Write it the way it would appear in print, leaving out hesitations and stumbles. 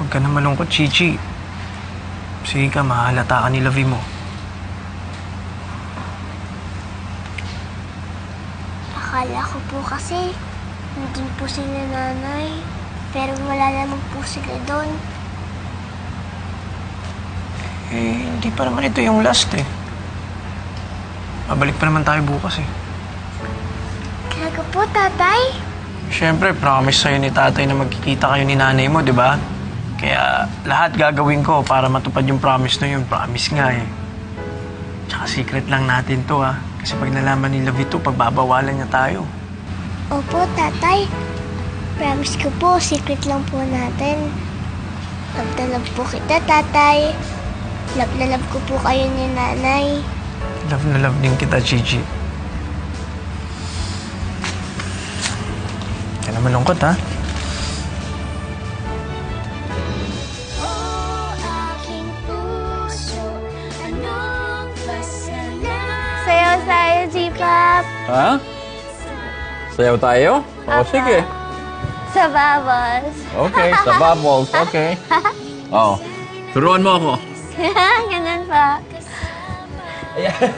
Huwag ka na malungkot, Chichi. Sige ka, mahalata ka ni Lavi mo. Akala ko po kasi, hindi po sila nanay. Pero wala naman po sila doon. Eh, hindi pa naman ito yung last eh. Babalik pa naman tayo bukas eh. Talaga po, tatay? Siyempre, promise sa'yo ni tatay na magkikita kayo ni nanay mo, di ba? Kaya lahat gagawin ko para matupad yung promise na yun. Promise nga eh. Tsaka secret lang natin to ha. Kasi pag nalaman ni Lavi to, pagbabawalan niya tayo. Opo, tatay. Promise ko po, secret lang po natin. Love na love po kita, tatay. Love na love ko po kayo ni nanay. Love na love din kita, Gigi. Kaya na malungkot, ha? Sayaw tayo, G-Pop. Ha? Sayaw tayo? O, sige. Sa bubbles. Okay, sa bubbles. Okay. Oh, turuan mo ako. Ganun pa. Ayan.